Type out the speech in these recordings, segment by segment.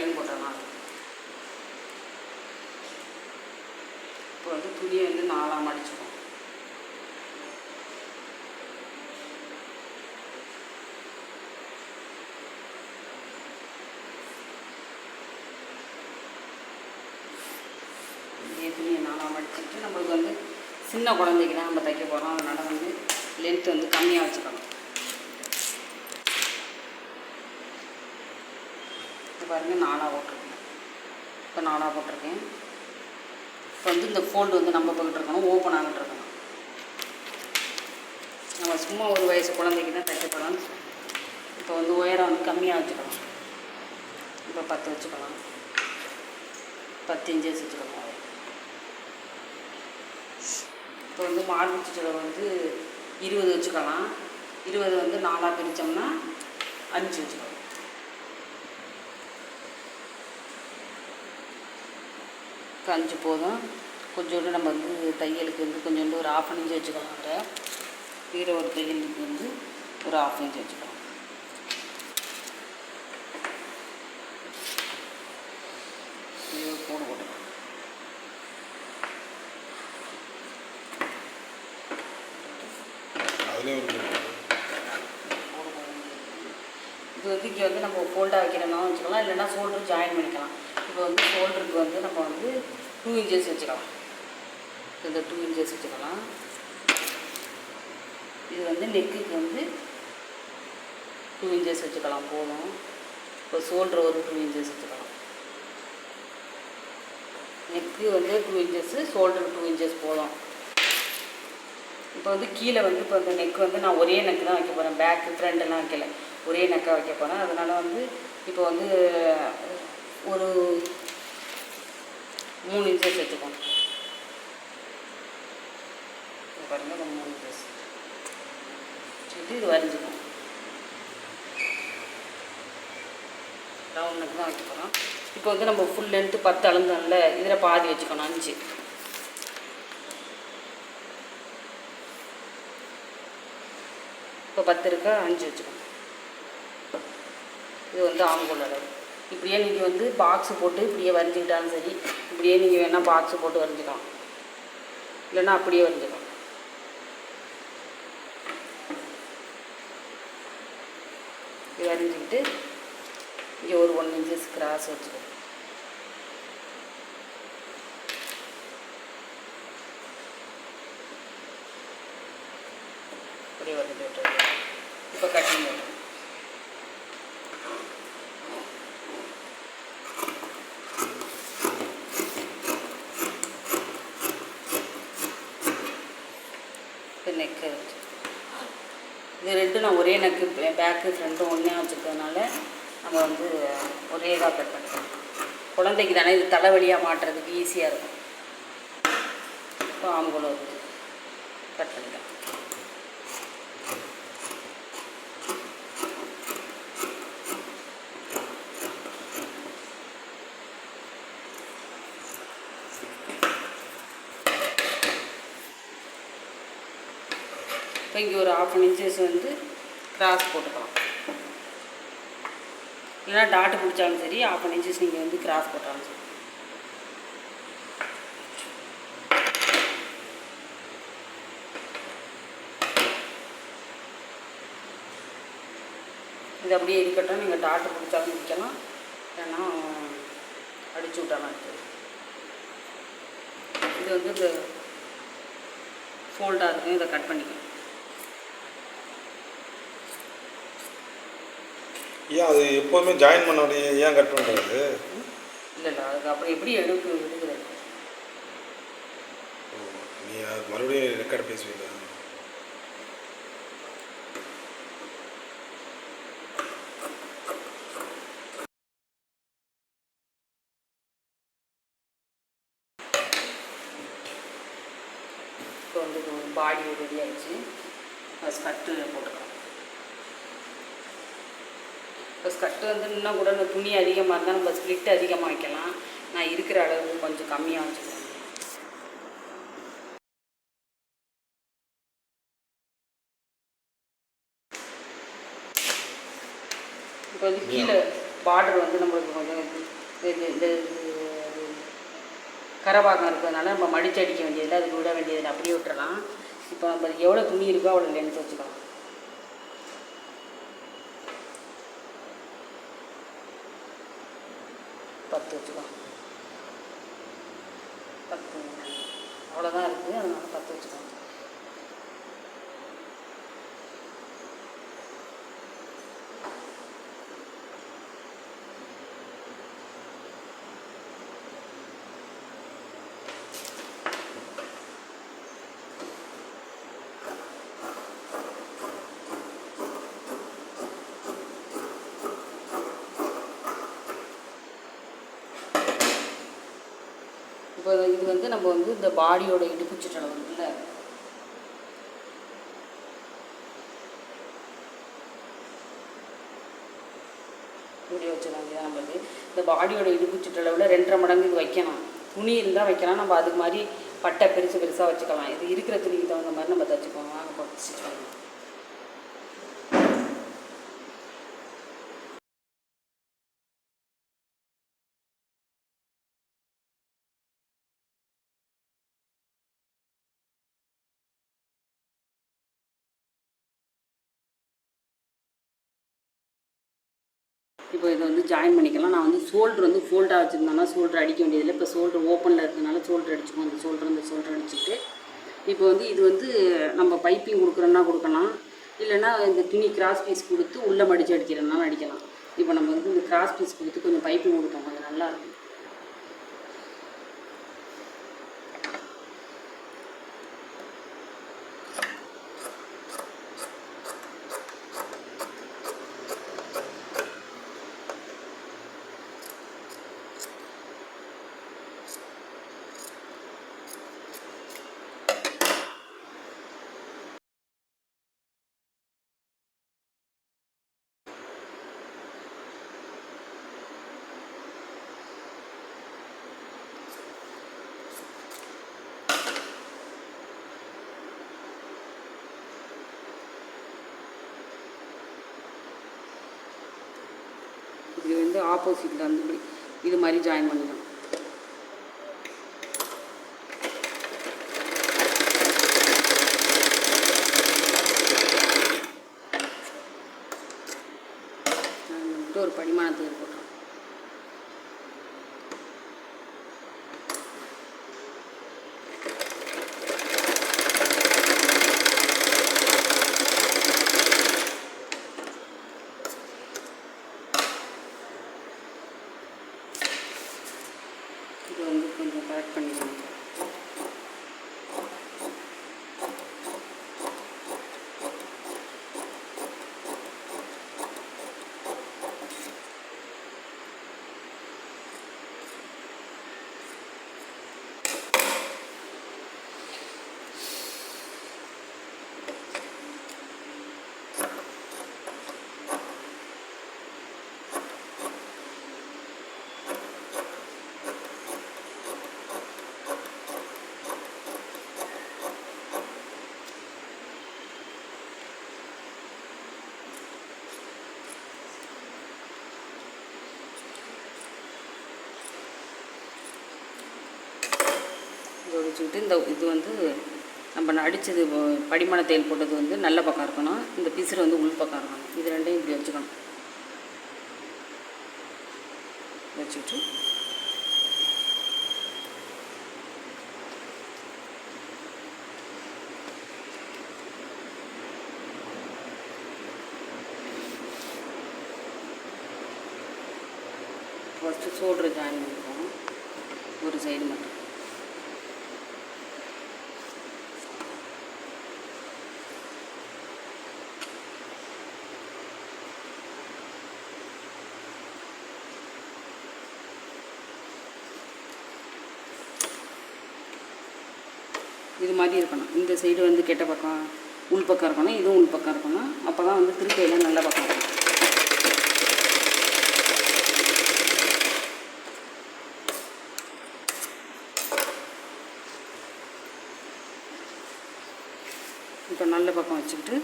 Cutting போட்டுடலாம். இப்போ வந்து துணியை வந்து 4ஆக மடிச்சுப்போம். துணியை 4ஆக மடிச்சுட்டு நம்மளுக்கு வந்து சின்ன குழந்தைக்கு தான் நம்ம தைக்க போகிறோம். அதனால் வந்து லென்த் வந்து கம்மியாக வச்சுக்கணும். இப்போ பாருங்கள் 4ஆக போட்டிருக்கேன். இப்போ 4ஆக போட்டிருக்கேன். இப்போ வந்து இந்த ஃபோல்டு வந்து நம்ம போட்டுருக்கணும், ஓப்பன் ஆகிட்டு இருக்கணும். நம்ம சும்மா ஒரு வயசு குழந்தைக்கு தான் தைக்க போகிறோம். இப்போ வந்து உயரம் வந்து கம்மியாக வச்சுக்கலாம். இப்போ 10 வச்சுக்கலாம், 10 இன்ச்சஸ் வச்சுக்கலாம். இப்போ வந்து மார்பு சுற்றளவு வந்து 20 வச்சுக்கலாம். 20 வந்து 4ஆக பிரித்தோம்னா 5 வச்சுக்கலாம். இப்போ 5 போதும். கொஞ்சோண்டு நம்ம வந்து தையலுக்கு வந்து கொஞ்சோண்டு ஒரு 1/2 இன்ச்சு வச்சுக்கலாம். கீழே ஒரு தையலுக்கு வந்து ஒரு 1/2 இன்ச்சு வச்சுக்கலாம். போடு போட்டுக்கலாம். இது வந்து இங்கே வந்து நம்ம ஃபோல்டாக வைக்கிறோம்னா வச்சுக்கலாம், இல்லைன்னா ஷோல்டர் ஜாயின் பண்ணிக்கலாம். இப்போ வந்து ஷோல்டருக்கு வந்து நம்ம வந்து 2 இன்ச்சஸ் வச்சுக்கலாம். இந்த 2 இன்ச்சஸ் வச்சுக்கலாம். இது வந்து நெக்குக்கு வந்து 2 இன்ச்சஸ் வச்சுக்கலாம் போதும். இப்போ ஷோல்டர் ஒரு 2 இன்ச்சஸ் வச்சுக்கலாம். நெக்கு வந்து 2 இன்ச்சஸ், ஷோல்டர் 2 இன்ச்சஸ் போதும். இப்போ வந்து கீழே வந்து இப்போ இந்த நெக் வந்து நான் ஒரே நெக்கு தான் வைக்க போகிறேன். பேக்கு ஃப்ரண்ட்டெல்லாம் வைக்கல, ஒரே நெக்காக வைக்க போகிறேன். அதனால் வந்து இப்போ வந்து ஒரு 3 இன்ச்சஸ் வச்சுக்கோங்க. பாருங்கள், ஒரு 3 இன்ச்சஸ் வச்சுட்டு இது வரைஞ்சிக்கணும். ரவுண்ட் நெக் தான் வைக்க போகிறோம். இப்போ வந்து நம்ம ஃபுல் லென்த்து 10 அளந்தோம்ல, இதில் பாதி வச்சுக்கணும், 5. இப்போ 10 இருக்கா, 5 வச்சுக்கணும். இது வந்து ஆம்கோல் அளவு. இப்படியே நீங்கள் வந்து பாக்ஸு போட்டு இப்படியே வரைஞ்சிக்கிட்டாலும் சரி, இப்படியே நீங்கள் வேணால் பாக்ஸு போட்டு வரைஞ்சிக்கலாம், இல்லைன்னா அப்படியே வரைஞ்சிக்கலாம். இது வரைஞ்சிக்கிட்டு இங்கே ஒரு 1 இன்ச்சஸ் கிராஸ் வச்சுக்கணும். அப்படியே வரைஞ்சி விட்டுருங்க. இப்போ கட்டிங் போட்டுருங்க. இப்போ நெக்கு இது 2 நான் ஒரே நெக்கு, பேக்கு ஃப்ரண்ட்டும் ஒன்றே வச்சுருக்கிறதுனால நம்ம வந்து ஒரே இதாக கட் பண்ணிக்கலாம். குழந்தைக்கு தானே இது தலைவலியாக மாட்டுறதுக்கு ஈஸியாக இருக்கும். இப்போ ஆம்கோல் வந்து கட் பண்ணிக்கலாம். இப்போ இங்கே ஒரு 1/2 இன்ச்சஸ் வந்து கிராஸ் போட்டுக்கலாம், இல்லைனா டாட்டு பிடிச்சாலும் சரி, 1/2 இன்ச்சஸ் நீங்கள் வந்து கிராஸ் போட்டாலும் சரி. இது அப்படியே இருக்கட்டும். நீங்கள் டாட்டு பிடிச்சாலும் பிடிக்கலாம், இல்லைன்னா அடிச்சு விட்டாலும் அடுத்தது. இது வந்து இந்த ஃபோல்டாக இருக்கும், இதை கட் பண்ணிக்கலாம். ஏன் அது எப்போதுமே ஜாயின் பண்ண உடனே ஏன் கட் பண்ணுறது? இல்லை, அதுக்கு அப்புறம் எப்படி எடுக்கிறது? நீ அது மறுபடியும் ரெக்கார்டு பேசுவீங்க. இப்போ வந்து பாடி ரெடி ஆகிடுச்சு. ஸ்கர்ட்டு போட்டுக்கலாம். இப்போ ஸ்கர்ட்டு வந்து இன்னும் கூட இந்த துணி அதிகமாக இருந்தால் நம்ம ஸ்ப்ளிட் அதிகமாக வைக்கலாம். நான் இருக்கிற அளவு கொஞ்சம் கம்மியாக வச்சுக்கிறேன். இப்போ வந்து கீழே பார்டர் வந்து நம்மளுக்கு கொஞ்சம் இந்த கரபாகம் இருக்கிறதுனால நம்ம மடிச்சு அடிக்க வேண்டியதில்லை, அதுக்கு விட வேண்டியதில்லை, அப்படியே விட்டுறலாம். இப்போ நம்ம எவ்வளோ துணி இருக்கோ அவ்வளோ லென்த் வச்சுக்கலாம். பத்து வச்சுக்கலாம். 10 அவ்வளோதான் இருக்குது, அதனால 10 வச்சுக்கலாம். இப்போ இது வந்து நம்ம வந்து இந்த பாடியோட இடுப்பு சுற்றளவு இருக்குல்ல, இப்படி வச்சுக்கலாம். இதுதான் நம்மளுக்கு இந்த பாடியோட இடுப்பு சுற்றளவில் 2.5 மடங்கு இது வைக்கணும். துணி இருந்தால் வைக்கலாம், நம்ம அதுக்கு மாதிரி பட்டை பெருசு பெருசாக வச்சுக்கலாம். இது இருக்கிற துணிக்கு தகுந்த மாதிரி நம்ம தைச்சிக்கோங்க. வாங்க போட்டு ஸ்டிச் பண்ணலாம். இப்போ இதை வந்து ஜாயின் பண்ணிக்கலாம். நான் வந்து ஷோல்ட்ரு வந்து ஃபோல்டாக வச்சுருந்தேன்னா ஷோல்ட்ரு அடிக்க வேண்டியதில்லை. இப்போ ஷோல்ட்ரு ஓப்பனில் இருக்கிறதுனால ஷோல்ட்ரு அடிச்சுக்கோம். இந்த ஷோல்ட்ரு அடிச்சுட்டு இப்போ வந்து இது வந்து நம்ம பைப்பிங் கொடுக்குறோன்னா கொடுக்கலாம், இல்லைன்னா இந்த துணி கிராஸ் பீஸ் கொடுத்து உள்ளே மடித்து அடிக்கிறதுனாலும் அடிக்கலாம். இப்போ நம்ம வந்து இந்த கிராஸ் பீஸ் கொடுத்து கொஞ்சம் பைப்பிங் கொடுத்தோம், கொஞ்சம் நல்லாயிருக்கும். இது வந்து ஆப்போசிட்டில் வந்து இது மாதிரி ஜாயின் பண்ணிக்கலாம். ஒரு படிமானத்துக்கு போட்டோம். இது வந்து கொஞ்சம் கரெக்ட் பண்ணிக்கலாம். வச்சுக்கிட்டு இது வந்து நம்ம அடித்தது படிமான தையல் போட்டது வந்து நல்ல பக்கம் இருக்கணும், இந்த பிசுறு வந்து உள் பக்கம் இருக்கணும். இது ரெண்டையும் இப்படி வச்சுக்கணும். வச்சுட்டு ஃபஸ்ட்டு ஷோல்டர் ஜாயின் பண்ணிப்போம், ஒரு சைடு மட்டும். இது மாதிரி இருக்கணும். இந்த சைடு வந்து கெட்ட பக்கம் உள் பக்கம் இருக்கணும், இதுவும் உள் பக்கம் இருக்கணும். அப்போ தான் வந்து திருக்கையில் நல்ல பக்கம் இருக்கும். இப்போ நல்ல பக்கம் வச்சுக்கிட்டு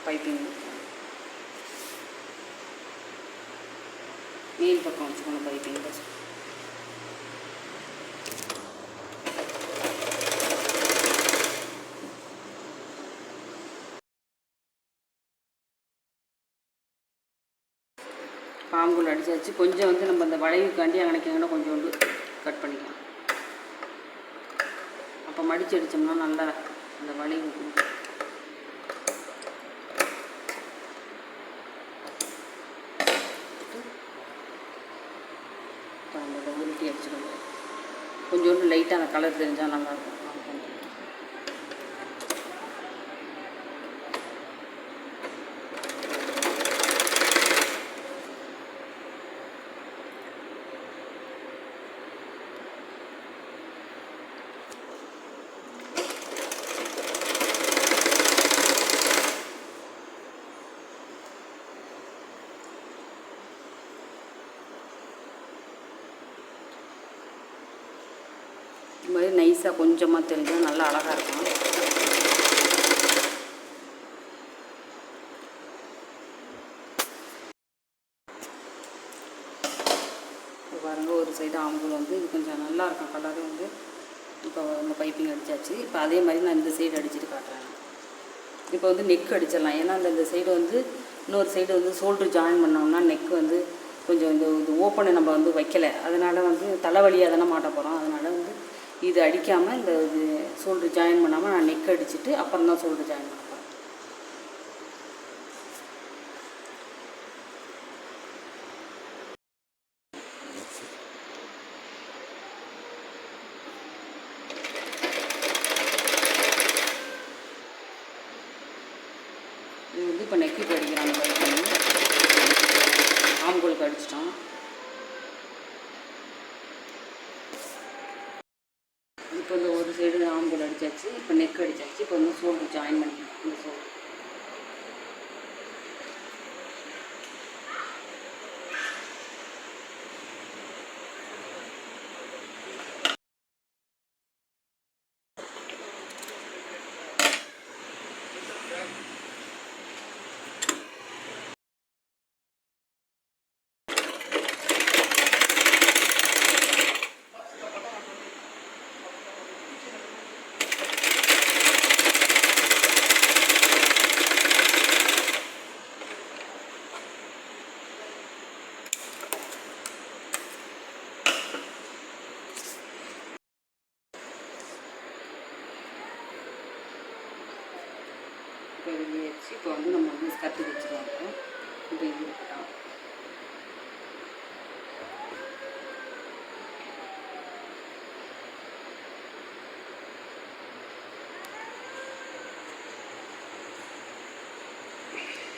பைப்பிங் மேல் பக்கம் வச்சுக்கணும் பைப்பிங் ஃபஸ்ட். பாம்புகள் அடிச்சாச்சு. கொஞ்சம் வந்து நம்ம அந்த வளைவுக்காண்டி அங்கனைக்காங்கன்னா கொஞ்சோண்டு கட் பண்ணிக்கலாம். அப்போ மடித்து அடித்தோம்னா நல்லா அந்த வளைவு அந்த உருட்டி அடிச்சுக்கணும். கொஞ்சோண்டு லைட்டாக அந்த கலர் தெரிஞ்சால் நல்லாயிருக்கும். இது மாதிரி நைஸாக கொஞ்சமாக தெரிஞ்சால் நல்லா அழகாக இருக்கும். இப்போ பாருங்கள், ஒரு சைடு ஆம்பூல் வந்து இது கொஞ்சம் நல்லாயிருக்கும் கலரு வந்து. இப்போ இந்த பைப்பிங் அடித்தாச்சு. இப்போ அதே மாதிரி நான் இந்த சைடு அடிச்சுட்டு காட்டுறேன். இப்போ வந்து நெக் அடிச்சிடலாம். ஏன்னா இந்த சைடு வந்து இன்னொரு சைடு வந்து ஷோல்ட்ரு ஜாயின் பண்ணோம்னா நெக் வந்து கொஞ்சம் இது ஓப்பனை நம்ம வந்து வைக்கலை. அதனால் வந்து தலைவலியாக தானே மாட்ட போகிறோம். அதனால் வந்து இது அடிக்காமல் இந்த இது ஷோல்ட்ரு ஜாயின் பண்ணாமல் நான் நெக் அடிச்சுட்டு அப்புறம் தான் ஷோல்ட்ரு ஜாயின் பண்ண போகிறேன். இது வந்து இப்போ நெக்குக்கு அடிக்கிறாங்க. ஆம்கோலுக்கு அடிச்சிட்டோம். இப்போ இந்த ஒரு சைடு ஆம்பூல் அடித்தாச்சு. இப்போ நெக் அடித்தாச்சு. இப்போ வந்து ஷோல்ட்ரு ஜாயின் பண்ணிக்கலாம். இந்த ஷோல்ட்ரு இப்போ வெளியேச்சு. இப்போ வந்து நம்ம வந்து கட்டி வச்சுருவாங்க. இப்போ இது இருக்கட்டும்.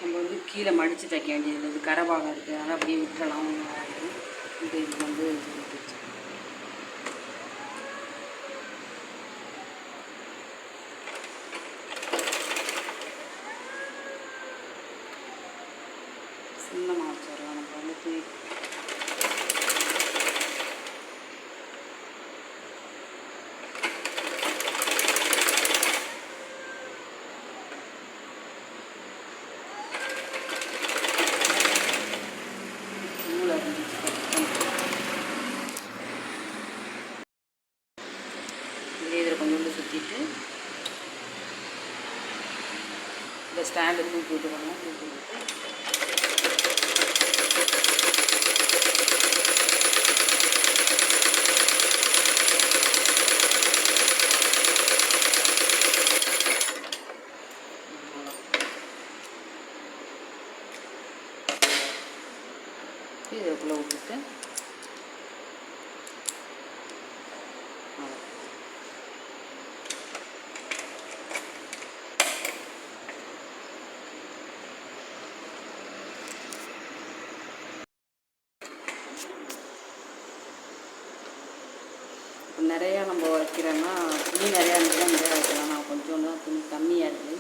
நம்ம வந்து கீழே மடித்து தைக்க வேண்டியது. இது கரவாகம் இருக்குது, அதனால் அப்படியே விட்டுறலாம். இப்போ இது வந்து சின்னமாக வச்சிடலாம். நம்ம வந்து இதில் கொஞ்சோண்டு சுற்றிட்டு இந்த ஸ்டாண்டு தூக்கி விட்டுக்கணும். தூக்கி விட்டு இதுக்குள்ளே விட்டுட்டு நிறையா நம்ம வைக்கிறோன்னா துணி நிறையா இருந்தால் நிறையா வைக்கலாம். நான் கொஞ்சோண்டு தான் துணி கம்மியாக இருக்குது.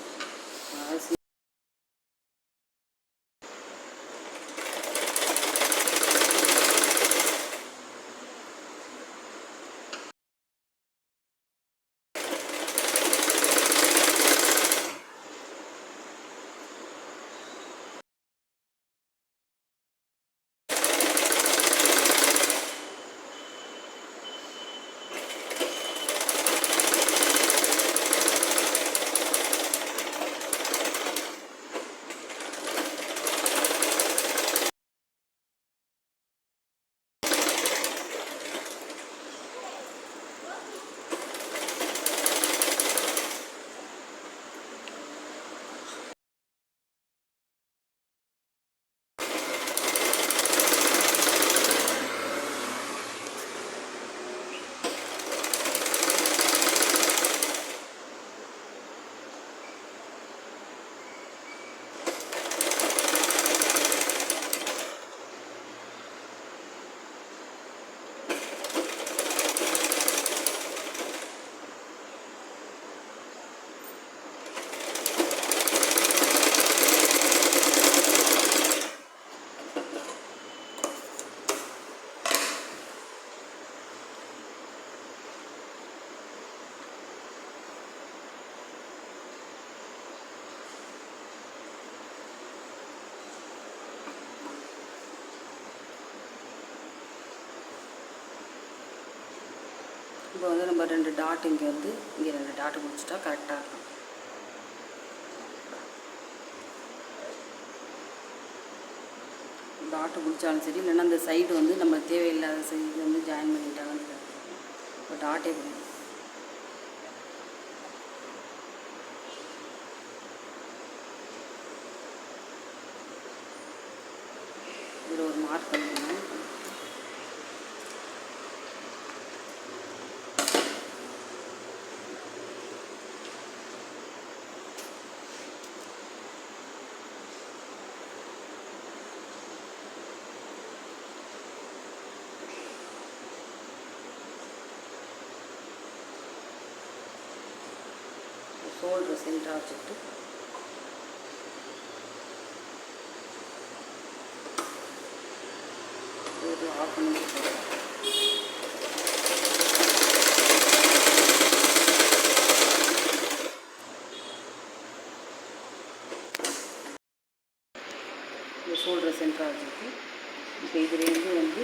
இப்போ வந்து நம்ம 2 டாட் இங்கே 2 டாட் முடிச்சிட்டா கரெக்டாக இருக்கும். டாட்டு முடித்தாலும் சரி, இல்லைன்னா அந்த சைடு வந்து நம்ம தேவையில்லாத சைடு வந்து ஜாயின் பண்ணிட்டாலும் சரி. இப்போ டாட்டே பண்ணி இதில் ஒரு மார்க் பண்ணிக்கணும். ஷோல்டர் சென்டராக வச்சுட்டு ஒரு ஆஃப் பண்ணி ஷோல்டர் சென்டராக வச்சுட்டு இப்போ இதுலேருந்து வந்து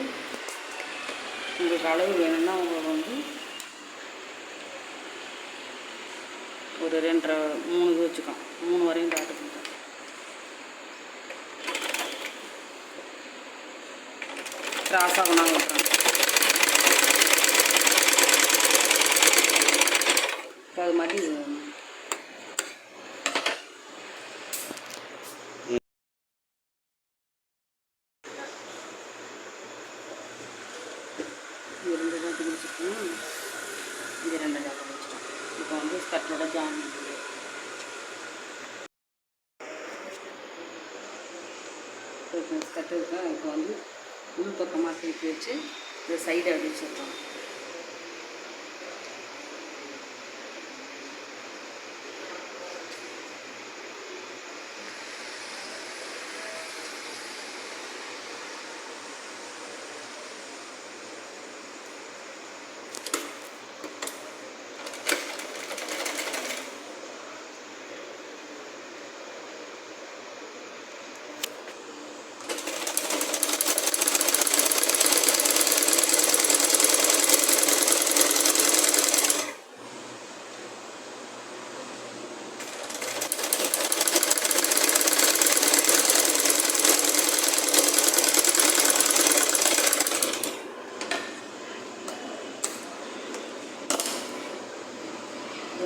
உங்களுக்கு அளவு வேணும்னா உங்களுக்கு வந்து ஒரு 2.5 3 இது வச்சுக்கலாம். 3 வரையும் டாட் பண்ணிட்டேன். கிராஸாக கொண்டாந்து விட்டுறேன். இப்போ அது மாதிரி இது 2 டாட் முடிச்சுட்டோம். இங்கே 2 டாட் முடிச்சிட்டோம். இப்போ வந்து ஸ்கர்ட்டோட ஜாயின் ஸ்கர்ட் இருக்கா. இப்போ வந்து உள் பக்கமாக திருப்பி வச்சு இந்த சைடை அடிச்சிடலாம்.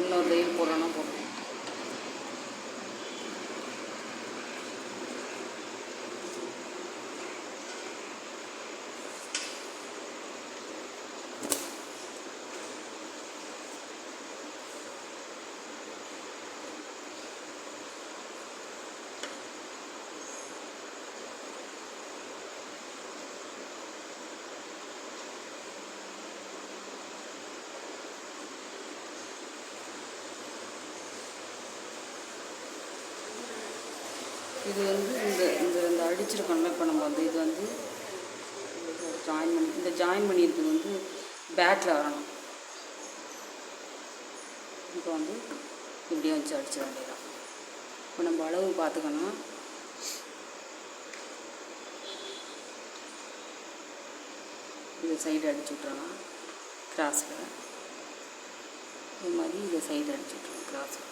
இன்னொரு தையல் போடுறோன்னா போடுறோம். இது வந்து இந்த அடிச்சிருக்கோம்ல. இப்போ நம்ம வந்து இது வந்து ஜாயின் பண்ணி இந்த ஜாயின் பண்ணியிருக்கிறது வந்து பேக்கில் வரணும். இப்போ வந்து இப்படியே வச்சு அடிச்சிட வேண்டியதான். இப்போ நம்ம அளவு பார்த்துக்கணும். இது சைடு அடிச்சு விட்றலாம் கிராஸில். இது மாதிரி இதை சைடு அடிச்சு விட்ருவோம் கிராஸில்.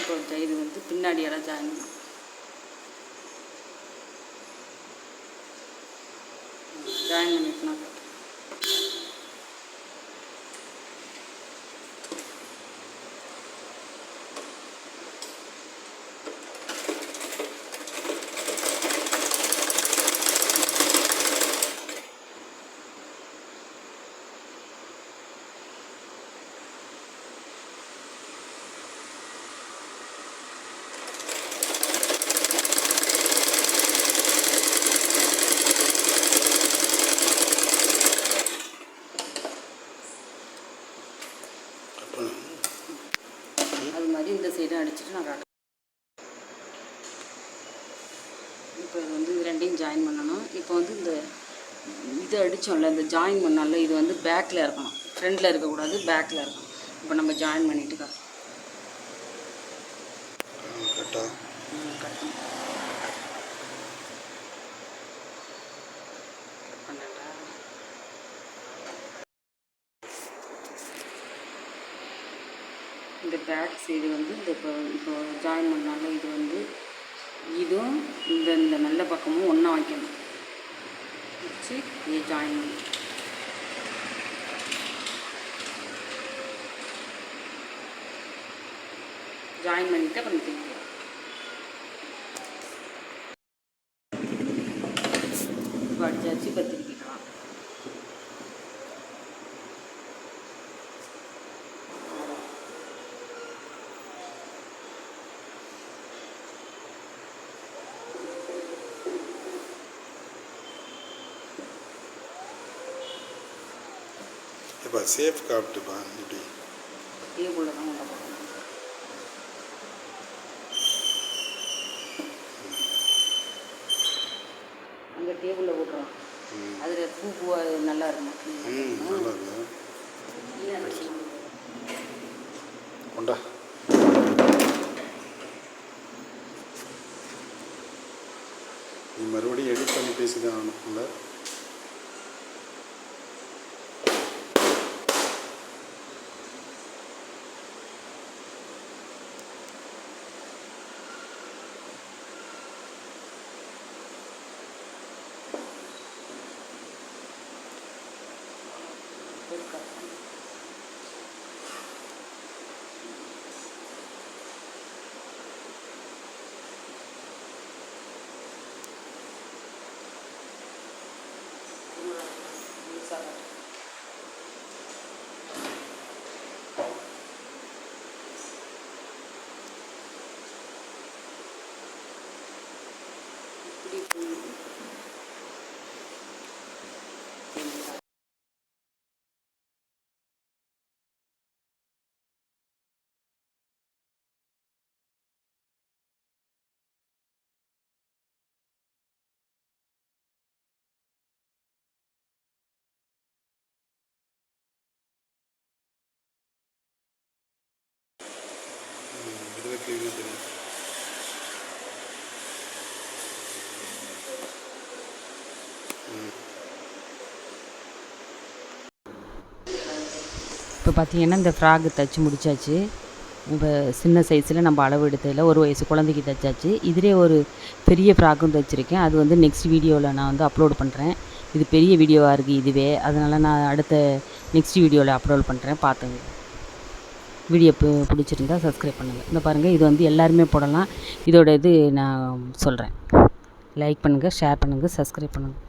இப்போ இது வந்து பின்னாடியெல்லாம் ஜாயின் பண்ணணும். ஜாயின் பண்ணிட்டுனா அது மாதிரி இந்த சைடும் அடிச்சுட்டு நான் காட்டுறேன். இப்போ இது வந்து இது ரெண்டையும் ஜாயின் பண்ணணும். இப்போ வந்து இது அடித்தோம்ல, இந்த ஜாயின் பண்ணால இது வந்து பேக்கில் இருக்கணும், ஃப்ரண்டில் இருக்கக்கூடாது, பேக்கில் இருக்கணும். இப்போ நம்ம ஜாயின் பண்ணிவிட்டு கட்டணும். இந்த பேக் சைடு வந்து இந்த இப்போ ஜாயின் பண்ணால இது வந்து இதுவும் இந்த நல்ல பக்கமும் ஒன்றா வைக்கணும். வச்சு இதை ஜாயின் பண்ணணும். ஜாயின் பண்ணிவிட்டு அப்புறம் திருப்பிக்கலாம். இப்போ அடிச்சாச்சு. இப்போ திருப்பிக்கலாம். இப்போ சேஃப் காப்பிட்டுப்பா இப்படி டேபிளில் தான் உள்ள போகணும். அங்கே டேபிளில் போட்டுறோம். அதில் பூ நல்லா இருக்கும். நல்லா இருக்கு. கொண்டா நீ மறுபடியும் எடிட் பண்ணி பேசிதான் ஆகணும்ல. இப்போ பார்த்தீங்கன்னா இந்த ஃப்ராக்கு தைச்சி முடித்தாச்சு. இப்போ சின்ன சைஸில் நம்ம அளவு எடுத்ததில் 1 வயசு குழந்தைக்கு தைச்சாச்சு. இதிலே ஒரு பெரிய ஃப்ராக்கும் தைச்சிருக்கேன். அது வந்து நெக்ஸ்ட் வீடியோவில் நான் வந்து அப்லோட் பண்ணுறேன். இது பெரிய வீடியோவாக இருக்குது இதுவே. அதனால் நான் அடுத்த நெக்ஸ்ட் வீடியோவில் அப்லோட் பண்ணுறேன். பார்த்துங்க. வீடியோ பிடிச்சிருந்தா சப்ஸ்கிரைப் பண்ணுங்கள். இந்த பாருங்கள், இது வந்து எல்லாருமே போடலாம். இதோட இது நான் சொல்கிறேன். லைக் பண்ணுங்கள், ஷேர் பண்ணுங்கள், சப்ஸ்கிரைப் பண்ணுங்கள்.